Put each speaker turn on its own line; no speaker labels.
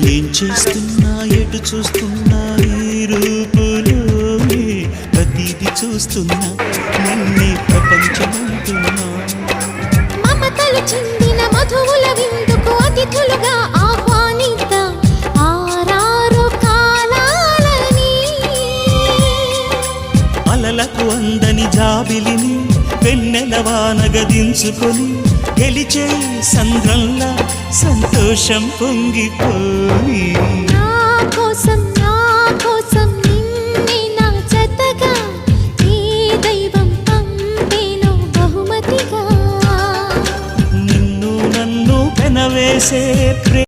ఏం చేస్తున్నా ఎటు చూస్తున్నా ఈ రూపులోనే ప్రతిది చూస్తున్నా నిన్నే ప్రపంచమంటున్నా
మమతలు చిందిన మధువుల విందుకు అతిథులుగా ఆహ్వానిద్దాం ఆరారు కాలాలని
అలలకు అందని జాబిలిని వెన్నెలవానగ దించుకొని గెలిచే సంద్రంలా సంతోషం పొంగిపోయి
నా కోసం నిన్నే నా జతగా ఈ దైవం పంపేను బహుమతిగా
నిన్ను నన్ను పెనవేసే